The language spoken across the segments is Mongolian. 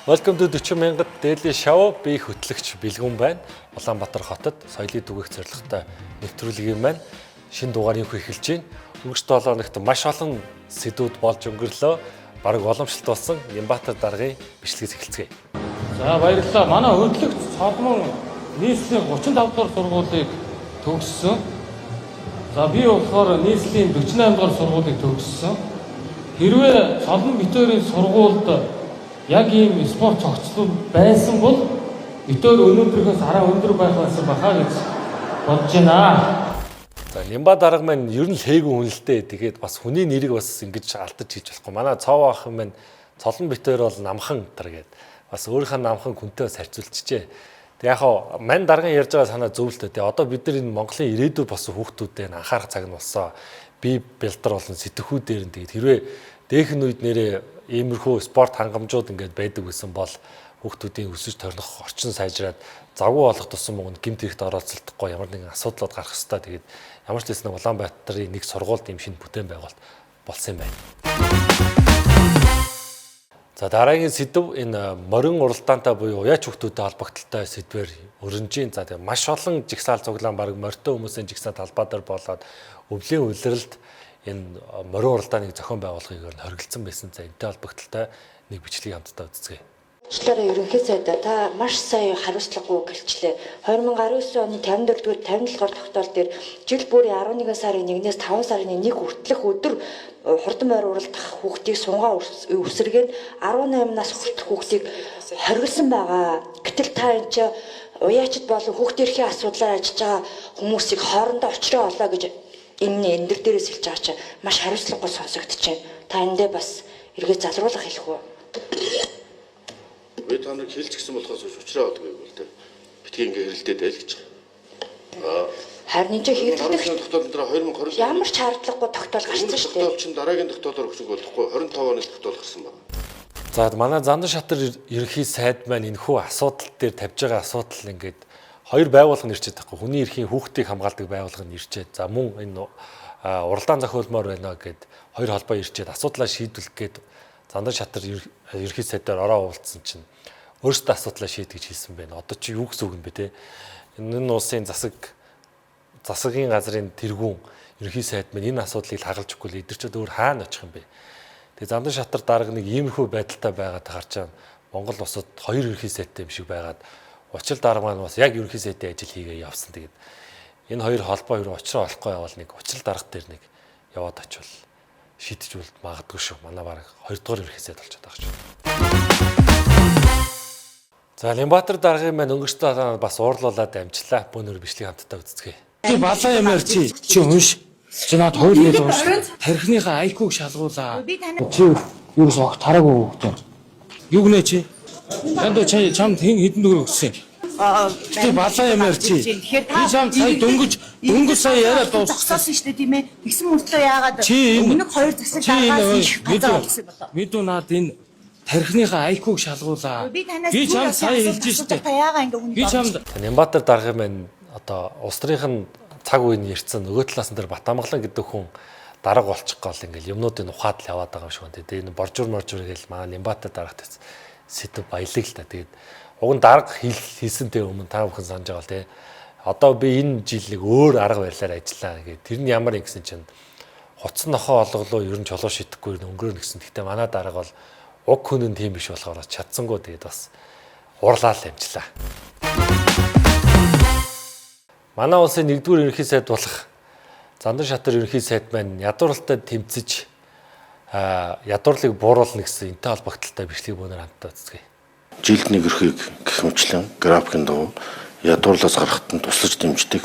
Welcome to 40 мянгад Daily Show. Би хөтлөгч Бэлгүн байна. Улаанбаатар хотод соёлыг түгээх зорилготой нэвтрүүлэг юм байна. Шинэ дугаар юу эхэлж байна. Өнгөрсөн 7 хоногт маш олон сэдвүүд болж өнгөрлөө. Бараг боломжтой болсон Нямбатар даргын бичлэгээс эхэлцгээе. За баярлалаа. Манай хөтлөгч Соломон нийслэлийн 35 дугаар сургуулийг төгссөн. За би болохоор нийслэлийн 48 дугаар сургуулийг төгссөн. Хэрвээ Соломон битүүрийн сургуульд яг ийм спорт цогцлол байсан бол битүүр өнөөдрөөс арай өндөр байх байсан бахаа гэж бодож байна. За Нямба дарга маань ер нь хээгүү хүнэлтэй. Тэгээд бас хүний нэрийг бас ингэж алдаж хийж болохгүй. Манай цов ах юм байна. Цолон битүүр бол намхан дар гээд бас өөрийнхөө намхан хүнтэй бас харьцуулчихжээ. Тэг яг хаа мань дарган ярьж байгаа санаа зөвлөлтөө. Тэг одоо бид нар энэ Монголын ирээдүйд болсон хүүхдүүдэд анхаарах цаг нь болсон. Би бэлдар болон сэтгхүүдээр нь тэгээд хэрвээ дээхэн үед нэрээ иймэрхүү спорт хангамжууд ингээд байдаг гэсэн бол хүүхдүүдийн өсөж торнох орчин сайжраад завгүй болох тусам мөн гэмт хэрэгт оролцолдохгүй ямар нэгэн асуудлууд гарах хэвээр. Тэгээд ямар ч гэсэн Улаанбаатарын нэг сургуульд ийм шинэ бүтээн байгуулалт болсон юм байна. За дараагийн сэдв энэ морин уралдаантай буюу уяач хүүхдүүдэд холбогдолтой сэдвээр өрнөжийн. За тэгээд маш олон жигсаал цуглаан баг морьтой хүмүүсийн жигсаал талбай дээр болоод өвлийн улиралд энэ морин уралдааныг зохион байгуулахыг хоригдсан байсан. За энэтэй холбогдолтой нэг бичлэгийг хамтдаа үзье. Члаараа ерөнхий сайдаа та маш сайн хариуцлагагүй гэлчлээ. 2019 оны 54-р 57-р тогтоол дээр жил бүрийн 11 сарын 1-ээс 5 сарын 1 хүртэлх өдөр хурдан морь уралдах хүүхдийг сунгаа үсэргээд 18 нас хүртэлх хүүхдийг хоригдсан байгаа. Гэтэл та энэ ч уяачд болон хүүхд эрхийн асуудлаар ажиллаж байгаа хүмүүсийг хоорондоо очроо олоо гэж энэ эндэр дээрээс хэлж байгаа чинь маш хариуцлагагүй сонсогдож байна. Та эндээ бас эргээ залруулах хэлэх үү? Би та нарыг хэлж гисэн болохоос учраа болдгоо юм л дээ. Битгий ингээ хэрэлдээд байл гэж. Харин энэ хийгдэх тогтоолын дараа 2020 ямар ч шаардлагагүй тогтоол гарсан шүү дээ. Тогтоол чинь дараагийн тогтоолоор өгчих болохгүй 25 оны тогтоол гарсан байна. За манай Зандан шатар ерөнхий сайд маань энэхүү асуудал дээр тавьж байгаа асуудал ингээд хоёр байгууллага нэрчээд байхгүй. Хүний эрхийн хүүхдийг хамгаалдаг байгууллага нэрчээд. За мөн энэ уралдаан зохиолмоор байна гэд хоёр холбоо ирчээд асуудлаа шийдвэрлэх гээд Зандан шатар ерөнхий сайдаар ороо уулзсан чинь өөрсдөө асуудлаа шийдэж хэлсэн байна. Одоо чи юу гэсэн үг юм бэ те? Энэ улсын засгийн газрын тэргүүн ерөнхий сайд маань энэ асуудлыг хагалж өгөхгүй л эдэрчүүд өөр хаана очих юм бэ? Тэгээ Зандан шатар дарга нэг иймэрхүү байдалтай байгаад харж байгаа Монгол улсад хоёр ерөнхий сайдтай юм шиг байгаад Учир дарга маань бас яг ерөнхий сайдын ажил хийгээ явсан. Тэгээд энэ хоёр холбоо юу очроо олохгүй явал нэг учир дарга дээр нэг яваад очивол шийдэж үл магадгүй шүү. Манай бараг 2 дугаар ерөнхий сайд болчиход байгаа шүү. За Нямбатар даргын маань өнгөрсөн бас уурлуулад амжлаа. Бүүнөр бичлэг хамтдаа үзцгээе. Би балаа юм ярьж чи унш. Чи над хоёр гээд унш. Тархиныхаа IQ-г шалгуулаа. Чи юу ч огт тараагүй хөөе. Юу гэнэ чи? Энд чамд хэдэн төгрөг өгсөн юм? Би балаа юм ярьж. Би чамд сая дөнгөж сая яриа дууссан шүү дээ тийм ээ. Тэгсэн мөртлөө яагаад өмнөх хоёр засаг дараагаас мэдүү наад энэ тархиныхаа IQ-г шалгуулаа. Би чамд сая хэлж штэ. Би чамд Нямбатар даргын маань одоо улс төрийнх нь цаг үеийн ярьсан нөгөө талаас нь тэр Батамгалан гэдэг хүн дарга болчих гол ингээл юмнуудын ухаад л яваад байгаа юм шиг байна. Тэгээ энэ боржур гээл маа Нямбатар дарагт сэдв баялаг л та. Тэгээд уг нь дарга хийсэнтэй өмнө та бүхэн санаж байгаа л тий. Одоо би энэ жил нэг өөр арга барилаар ажиллаа гэдэг. Тэр нь ямар юм гэсэн чинь хоцсон нохоо олголоо ер нь чулуу шидэхгүй өнгөрөө нэгсэн. Гэхдээ манай дарга бол уг хүн нь тийм биш болохоор чадсангүй тэгээд бас уурлаа л амжлаа. Манай улсын 1-р ерөнхий сайд болох Зандан шатар ерөнхий сайд маань ядууралтай тэмцэж ядуурлыг бууруулна гэсэн энэтэй холбогдолтой бичлэг бүүнээр хамтдаа үзье. Жилд нэг өрхийг гэх мэтлэн графикийн дагуу ядуурлаас гарахад нь туслаж дэмждэг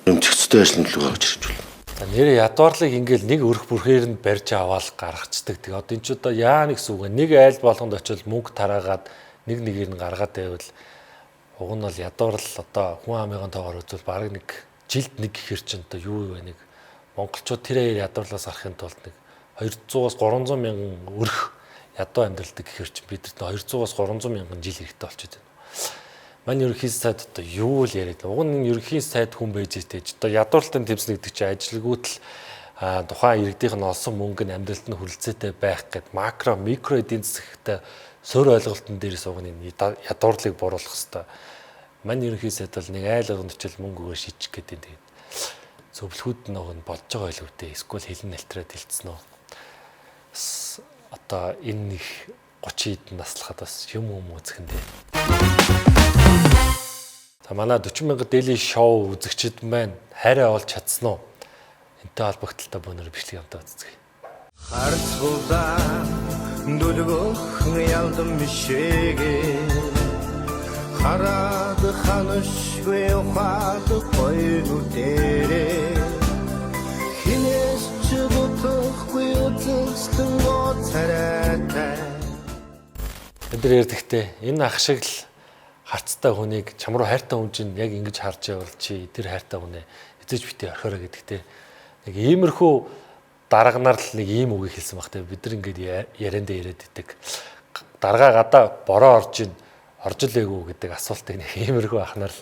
эмчигчтэй ажлын төлөв гаргаж ирж байна. За нэрээ ядуурлыг ингээл нэг өрх бүрхээр нь барьж аваад гаргацдаг. Тэгээ одоо энэ ч одоо яа нэг сүг нэг айл болгонд очил мөнгө тараагаад нэгээр нь гаргаад байвал уг нь бол ядуурл одоо хүн амын тоогоор үзвэл бараг нэг жилд нэг гэхэр чинь одоо юу вэ нэг монголчууд тэр ядуурлаас гарахын тулд нэг 200-аас 300 мянган өрх ядуу амьдралдаг гэхэр чинь бид 200-аас 300 мянган жил хэрэгтэй болчиход байна. Манай ерөнхий сайд одоо юу л яриад. Уг нь ерөнхий сайд хүн байж тээж одоо ядуурлалтын тэмцэн гэдэг чинь ажилгүйтэл тухайн иргэдийнх нь олсон мөнгө нь амьдралд нь хүрэлцээтэй байх гэд макро микро эдийн засагт суур ойлголтын дээр суугны ядуурлыг буруулах хэвээр. Мань ерөнхий сайд бол нэг айл орон нөхцөл мөнгөөр шийдчих гэдэг. Тэгээд зөвлөхүүд нь бодож байгаа байлгүй дээ. Эсвэл хэлэн нэлтрээд хэлсэн үү? Одоо энэ их 30 эдэн наслахад бас юм үзэхэндээ. За манай 40,000 Daily Show үзэгчид маань хайраа олж чадсан уу? Энтэй холбогдлолтой бөөнөр бичлэг хамтаа үзье. Харцгуулаа дүлгөх ялдан мишэгээ хараад ханашгүй ухаад хоёруудэрээ хинээс ч бодохгүй үзэлсэн гоцараатай. Бид нар ярьдагтээ энэ ах шиг л харцтай хүнийг чам руу хайртай хүн чинь яг ингэж харж явал чи тэр хайртай хүнээ эзэж битээ орхиороо гэдэгтээ нэг иймэрхүү дарганаар л нэг ийм үгийг хэлсэн багтаа бид нар ингээд яриандаа яриад идэг даргаа гадаа бороо орж илээгүй гэдэг асуултыг нэг иймэрхүү ахнаар л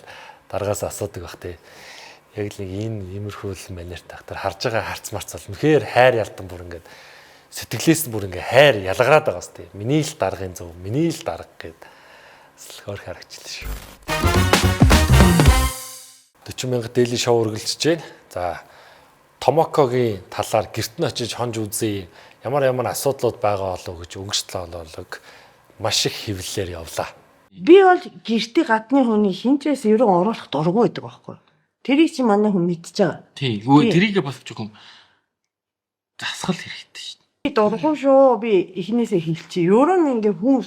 даргаас асуудаг багтаа яг л нэг иймэрхүү л манер тахтар харж байгаа харц марц бол үнэхээр хайр ялдан бүр ингээд сэтгэлээс нь бүр ингээд хайр ялгараад байгаа бас тийм миний л даргын зөв миний л дарга гэдэг хөр харагчлаа шүү. 40,000 Daily Show үргэлжлэж байна. За Томокогийн талаар гэрт нь очиж хонж үзье. Ямар асуудлууд байгаа болов гэж өнгөрчлөө болог маш их хэвлэлээр явлаа. Би бол гэртээ гадны хүний хинчээс ерөн оруулах дурггүй байдаг байхгүй. Тэрийг чи манай хүн мэдчихэж байгаа. Тий. Өө тэрийгээ бас жоохон засгал хэрэгтэй шүү дээ. Би дурггүй шүү. Би эхнээсээ хэлчихье. Ерөн ингээ хүн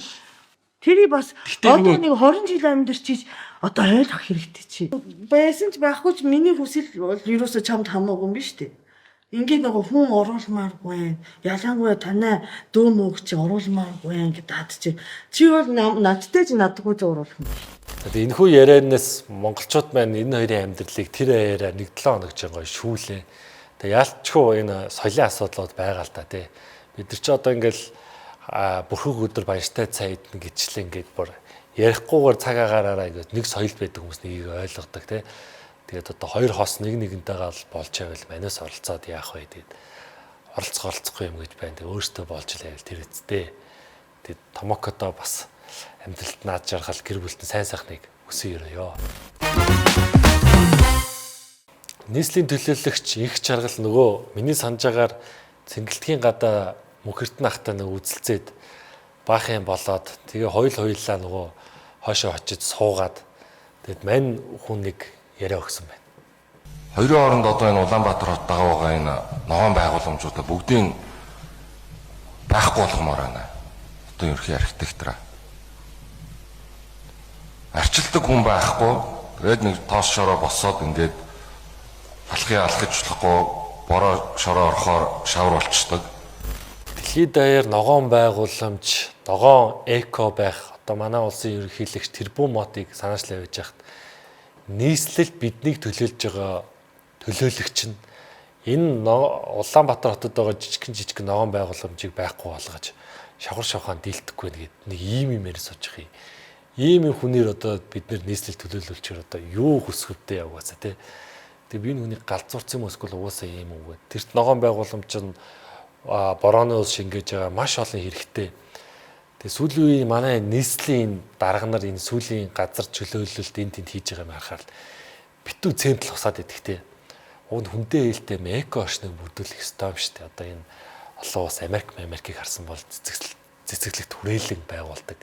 тэрийг бас одоо нэг 20 жил амьдарчиж одоо ойлгох хэрэгтэй чи. Байсан ч байхгүй ч миний хүсэл бол ерөөсөө чамд хамаагүй юм биш үү? Ингээд нэг хүн оруулмааргүй. Ялангуяа танай дөө мөг чи оруулмааргүй ингээд дад чи. Чи бол надтай ч надгүй ч оруулах юм. Тэгээд энэхүү ярианаас монголчууд маань энэ хоёрын амьдралыг тэр яриа 1-7 хоног ч гоё шүүлээ. Тэгээд яалтчгүй энэ соёлын асуудлууд байгаа л да тий. Бид нар ч одоо ингээл бүрхэг өдөр баяртай цай идэх гэжлээ ингээд бүр ярихгүйгээр цаг агаараараа ингээд нэг соёл байдаг хүмүүс нэгийг ойлгодог тий. Тэгээд одоо хоёр хос нэгнтэйгээ болж байвал манаас оролцоод яах вэ тэгээд оролцохгүй юм гэж байна. Тэгээд өөртөө болж лайвал тэр үсттэй. Тэгээд Томокото бас амьдралд наад жаргал гэр бүлтэн сайн сайхныг өсөй өрөөё. Нийслэлийн төлөөлөгч их жаргал нөгөө миний санаж агаар цэнгэлтгийн гадаа мөхөртн ахтай нэг үзэлцээд баах юм болоод тэгээ хоёулаа нөгөө хойшоо очиж суугаад тэгэд мань хүн нэг яриа өгсөн байна. Хоёрын хооронд одоо энэ Улаанбаатар хот байгаа энэ ногоон байгууламжуудаа бүгдийн байхгүй болгомоор байна. Одоо ерхий архитектораа. Арчилдаг хүн байхгүй. Тэгээд нэг тоос шороо босоод ингээд алхаж болохгүй бороо шороо орохоор шавар болчдөг. Дэлхийд даяар ногоон байгууламж, ногоон эко байх одоо манай улсын ерөнхийлөгч Тэрбумотыг санаачлаа байж хахад нийслэл биднийг төлөөлж байгаа төлөөлөгч нь энэ Улаанбаатар хотод байгаа жижигхэн ногоон байгууламжийг байхгүй болгож шавхар шавхаан дийлдэхгүй нэгэд нэг ийм юмэр сууж их ийм хүнээр одоо бид нар нийслэл төлөөлөлчөөр одоо юу хүсэх вдэ яваасаа тий. Тэгээ би нүуний галзуурсан юм эсвэл угаасаа ийм үг. Тэр ногоон байгууламж нь борооны ус шингээж байгаа маш олон хэрэгтэй. Тэгээ сүүлийн үеийн манай нийслэлийн дарга нар энэ сүүлийн газар чөлөөлөлт энд тэнд хийж байгаа юм харахаар битүү центр усаад идэх те. Уг хүндээ ээлтэй эко орчныг бүрдүүлэх ёстой юм шүү дээ. Одоо энэ олон улс Америкийг харсан бол цэцэглэгт хүрээлэн байгуулдаг.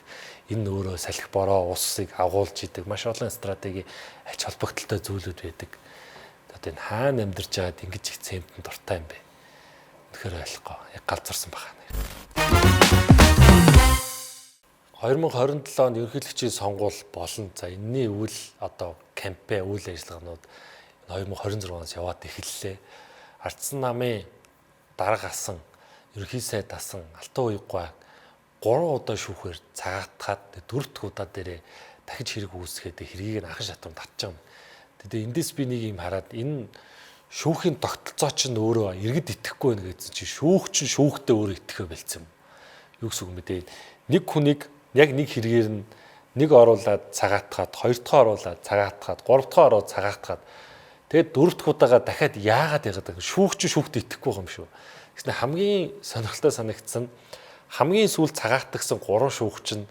Энэ өөрөө салхи бороо усыг агуулж идэг маш олон стратеги ач холбогдолтой зүйлүүд байдаг. Одоо энэ хаана амьдарч байгаад ингэж их цемтэн дуртай юм бэ? Тэгэхээр ойлгохгүй. Яг галзуурсан байна. 2027 онд ерөнхийлөгчийн сонгуул болно. За энэний үйл одоо кампайн үйл ажиллагаанууд 2026-аас яваад эхэллээ. Ардсан намын дарга асан, ерөнхий сайд асан, алтан уяггүй 3 удаа шүүхээр цагаатгаад 4 дахь удаа дээрээ дахиж хэрэг үүсгээд хэргийг нь ахын шатуун татчих юм. Тэгээд эндээс би нэг юм хараад энэ шүүхийн тогтолцоо чинь өөрөө иргэд итгэхгүй байх гэсэн чинь шүүхтэй өөрөө итгэхэ болцсон юм. Юу гэсэн үг мэдээ. Нэг хүнийг яг нэг хэрэгээр нь нэг оруулаад цагаатгаад, хоёр дахь оруулаад цагаатгаад, гурав дахь ороо цагаатгаад тэгээд дөрөв дэх удаага дахиад яагаад яагаад шүүгчтэй итгэхгүй юм шүү. Гэснээр хамгийн сонирхолтой санагдсан хамгийн сүүл цагаатгсан 3 шүүгч нь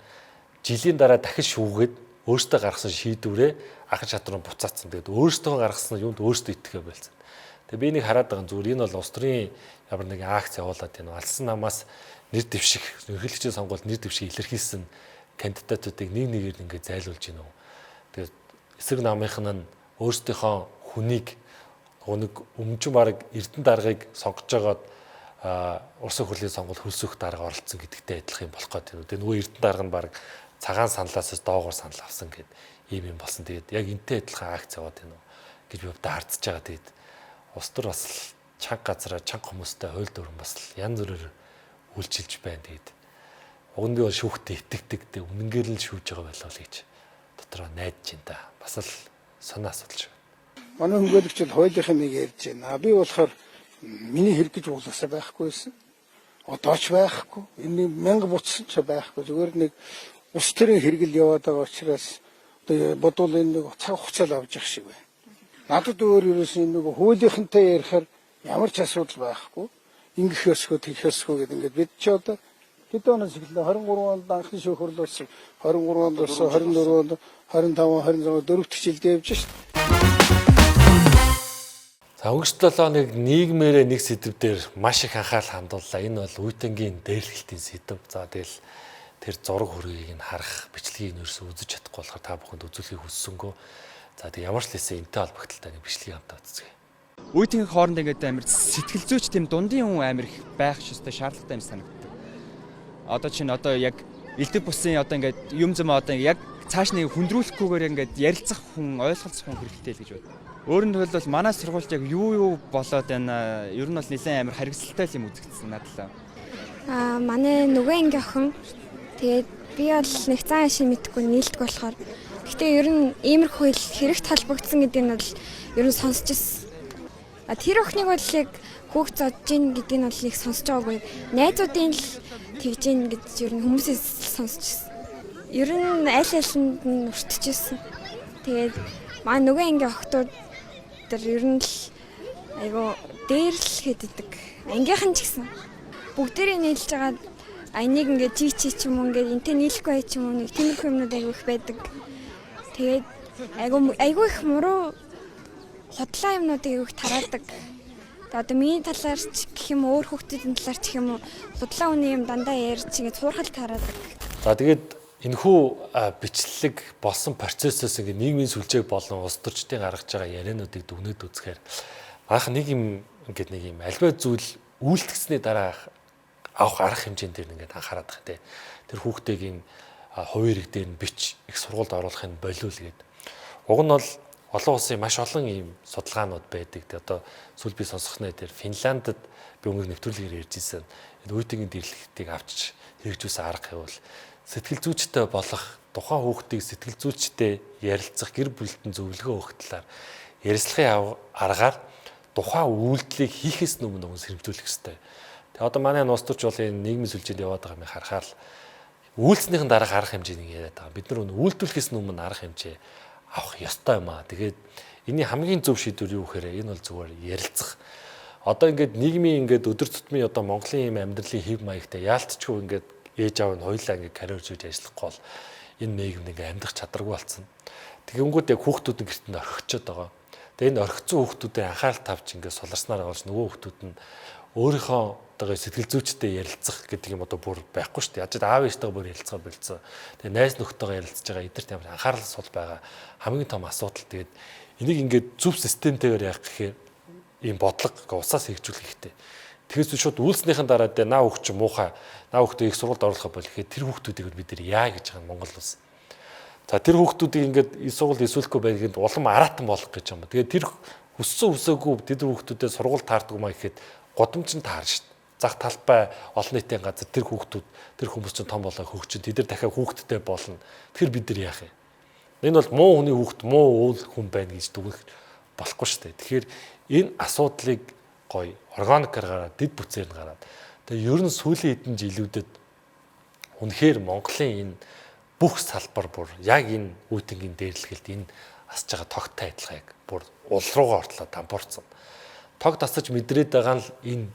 жилийн дараа дахиж шүүгээд өөртөө гаргасан шийдвэрээ ахын чадвар нь буцаацсан. Тэгээд өөртөө гаргасан юунд өөртөө итгэхэ байлцсан. Тэгээд би нэг хараад байгаа зүгээр энэ бол улс төрийн ямар нэгэн акц явуулаад байна. Алсан намаас нэр дэвших, ерөнхийлөгчийн сонгуульд нэр дэвших илэрхийлсэн кандидатуудыг нэг нэгээр ингээд зайлуулж гинэ үү. Тэгээд эсрэг намынхан нь өөрсдийнхөө хүнийг нэг өмчөн бараг Эрдэнэ даргыг сонгож байгаад Улсын хурлын сонгуульд хөлсөх дарга оролцсон гэдэгтэй адилхан юм болох гэдэг. Тэгээд нөгөө Эрдэнэ дарга нь бараг цагаан саналаас доогоор санал авсан гэд ийм юм болсон. Тэгээд яг энтэй адилхан акц яваад байна уу гэж би өвдө хардж байгаа. Тэгээд улс төр бас чанга газараа чанга хүмүүстэй хууль дүрэн бас янз бүрээр үйлчилж байна. Тэгээд уган би бол шүүхтээ итгэдэг. Үнэнгээр л шүүж байгаа байлаа л гэж дотроо найдаж байна да. Бас л сонир асуудал шүү. Манай хөнгөлөгчд хуулийнхын нэг ярьж байна. Би болохоор миний хэрэг гэж уулаасаа байхгүй байсан. Одоо ч байхгүй. Энэ 1000 буцсан ч байхгүй. Зүгээр нэг улс төрийн хэрэгэл яваад байгаа учраас одоо бодвол энэ нэг цаг хугацаа авч явах шиг байна. Надад өөр ерөөс энэ нэг хуулийнхантай ярихаар ямар ч асуудал байхгүй. Ингэх ёсгүй, тэгэх ёсгүй гэдэг ингээд бид ч одоо хэд оноос эхлээ 23 онд анхны шүүх хурл болсон. 23 онд болсон, 24 онд, 25, 26 дөрөвт жилдээ явж шээ. За өнгөрсөн 7 хоног нийгмээрээ нэг сэдв дээр маш их анхаарал хандууллаа. Энэ бол үеийнгийн дээрлэлтийн сэдв. За тэгэл тэр зураг хүргийг нь харах, бичлэгийг нь ерөөсөө үзэж чадахгүй болохоор та бүхэнд үзүүлэхийг хүссэнгөө. За тэг ямар ч лээсээ энтэй холбогдолтой нэг бичлэгийг хамтаа үзье. Үеийн хооронд ингээд амар сэтгэл зүйч тийм дундын хүн амар их байх шүүстэй шаардлагатай юм санагддаг. Одоо чинь одоо яг элдв бусын одоо ингээд юм зам одоо яг цааш нэг хүндрүүлэхгүйгээр ингээд ярилцах хүн, ойлголцох хүн хэрэгтэй л гэж байна. Өөрөнд хэлбэл манай сургуульд яг юу болоод байна? Ер нь бол нэлээд амар харгислалтай юм үзэгдсэн надад. Манай нөгөө анги охин тэгээд би бол нэг цаан шин мэдгүй нийлдэг болохоор гэхдээ ер нь иймэрхүү хэрэгт холбогдсон гэдэг нь бол ер нь сонсч ирсэн. Тэр охиныг бол яг хүүхд зодж ийн гэдэг нь бол их сонсож байгаагүй. Найзуудын л тэгж ийн гэж ер нь хүмүүсээс сонсч ирсэн. Ер нь аль алинд нь уртчихсэн. Тэгээд маа нөгөө анги охтууд тэр ер нь л айгу дээрлэл хийдэг. Ангийнхан ч гэсэн бүгдээрээ нийлж байгаа энийг ингээд чи ч юм уу ингээд энтэй нийлэхгүй ч юм уу нэг тиймэрхүү юмнууд айгу их байдаг. Тэгээд айгу их муруу хотлоо юмнуудыг айгу их тараадаг. Тэгээд одоо миний талаар ч гэх юм өөр хүүхдүүдийн талаар ч гэх юм уу худлаа үний юм дандаа ярьж ингээд суурхал тараадаг. За тэгээд энэхүү бичлэг болсон процессоос ингээд нийгмийн сүлжээг болон улс төрчдийн гаргаж байгаа яриануудыг дүгнээд үзэхээр анх нэг юм ингээд нэг юм альва зүйл үйлдэгсний дараа авах арга хэмжээнд дээр ингээд анхаарат байгаа те. Тэр хүүхдийн хувийн ирэг дээр нь бич их сургуульд оруулахын болиул гээд. Уг нь бол олон улсын маш олон ийм судалгаанууд байдаг. Тэ одоо сүүл би сонсохноо дээр Финландд би өнгө нэвтрүүлгээр ярьж ирсэн. Үеийн дэрлэгтийг авч хэрэгжүүлсэн арга хэвэл сэтгэл зүйчтэй болох тухайн хүүхдийг сэтгэл зүйчтэй ярилцах гэр бүлтэн зөвлөгөө өгөх талаар ярилцлагын аргаар тухайн үйлдэлийг хийхээс өмнө сэрэмжлүүлэх ёстой. Тэгээ одоо манай улс төрч бол энэ нийгмийн сүлжээнд яваад байгаа юм харахаар үйлснийхэн дараах арга хэмжээнийг яриад байгаа. Бид нар үйлдвэрлэхээс өмнө арга хэмжээ авах ёстой юм аа. Тэгээд энэний хамгийн зөв шийдвэр юу гэхээр энэ бол зүгээр ярилцах. Одоо ингээд нийгмийн ингээд өдөр тутмын одоо Монголын ийм амьдралын хэв маягтай яалтчгүй ингээд ээж аав нь хоёулаа ингээд карьер зүйж ажиллахгүй бол энэ нийгэмд ингээд амьдрах чадваргүй болсон. Тэгэнгүүт яг хүүхдүүд нь гэртэнд орхичод байгаа. Тэгээ энэ орхицсон хүүхдүүдийн анхаарал тавьж ингээд суларснаар болж нөгөө хүүхдүүд нь өөрийнхөө одоо сэтгэл зүйчтэй ярилцах гэдэг юм одоо бүр байхгүй шүү дээ. Яаж аав ээжтэйгээ бүр ярилцгаа болцсон. Тэгээ найз нөхдөйгөө ярилцж байгаа эдгэрт ямар анхаарал сул байгаа хамгийн том асуудал. Тэгээд энийг ингээд зөв системтэйгээр яах гэхээр ийм бодлого усаас хэрэгжүүлэх хэрэгтэй. Тэгээс шууд үйлснийхэн дараа дээр наа хөгч муухай наа хөгтөө их сургуульд оруулах бол гэхэд тэр хүүхдүүдийг бид нэр яа гэж байгаа Монгол улс. За тэр хүүхдүүдийг ингээд их сургуульд эсвэлэхгүй байгаад улам аратан болох гэж юм ба. Тэгээд тэр өссөн өсөөгүй тэр хүүхдүүдэд сургууль таардаг маа гэхэд годомч нь таарна шүү дээ. Зах талбай олон нийтийн газар тэр хүүхдүүд тэр хүмүүс чинь том болоо хөгжин тэд нар дахиад хүүхдтэй болно. Тэр бид нар яах юм? Энэ бол муу хүний хүүхд муу үйл хүн байна гэж дүгнэх болохгүй шүү дээ. Тэгэхээр энэ асуудлыг гоё органикаар гараад дэд бүтцээр нь гараад тэгээ ер нь сүүлийн хэдэн жилүүдэд үнэхээр Монголын энэ бүх салбар бүр яг энэ үеийнгийн дээрлэхэлд энэ асж байгаа тогттой адилхан яг бүр уул руугаа ортлоо дампуурсан. Тог тасаж мэдрээд байгаа нь энэ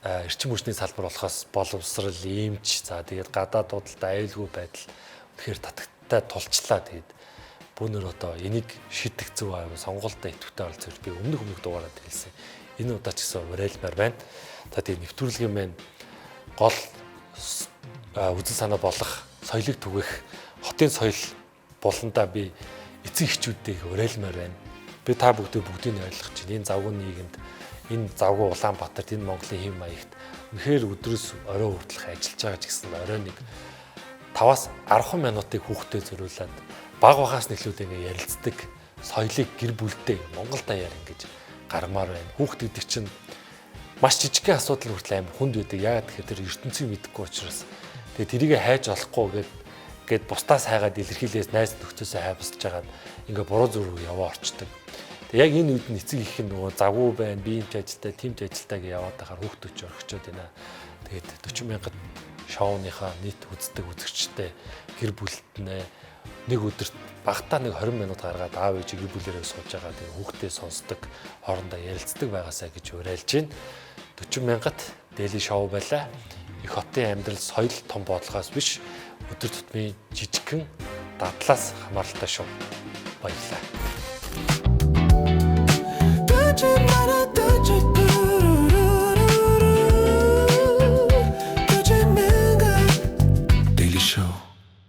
эрчим хүчний салбар болохоос боловсрал, эмч, за тэгээд гадаад худалдаа, аюулгүй байдал тэгэхээр татагтай тулчлаа. Тэгээд бүүнөр одоо энийг шийдэх зөв аа сонголтоо идэвхтэй оролцож би өмнөх дугаараар хэлсэн. Энэ удаа ч гэсэн уриалмаар байна. За тэгээд нэвтрүүлгийн маань гол үзэл санаа болох соёлыг түгэх хотын соёл болондоо би эцэг эхчүүдийг уриалмаар байна. Би та бүгдийг ойлгох чинь энэ завгүй нийгэмд энэ завгүй Улаанбаатарт энэ Монголын хэм маягт үнэхээр өдрөөс орой хүртэлх ажиллаж байгаа ч гэсэн орой нэг 5-аас 10 минутыг хүүхдэд зориулаад бага багаас нэхлүүд ингэ ярилцдаг соёлыг гэр бүлдээ Монгол даяар ингэж гармаар байна. Хүүхд гэдэг чинь маш жижигхэн асуудал хүртэл амар хүнд байдаг. Яагаад гэхээр тэр ертөнцийг мэдэхгүй учраас тэгээ тэрийг хайж олохгүй гээд бусдаас хайгаад илэрхийлээс найз нөхдөсөө хайбсаж байгаа ингээ буруу зүрх рүү яваа орчдөг. Тэгээ яг энэ үед нь эцэг их нөгөө завгүй байна, биеимч ажилтай, тимч ажилтайг яваад байхаар хүүхдүүд ч орхичод байна. Тэгээд 40 мянгад шоуныхаа нийт үздэг үзэгчтэй гэр бүлтнээ нэг өдөрт багтаа нэг 20 минут гаргаад аав ээж гэр бүлээрээ сууж байгаа тэгээ хүүхдээ сонсдог, хоорондоо ярилцдаг байгаасаа гэж уриалж байна. 40 мянгад дээли шоу байлаа. Их хотын амьдрал соёл том бодлогоос биш өдөр тутмын жижигхэн дадлаас хамааралтай шүү. Баярлалаа.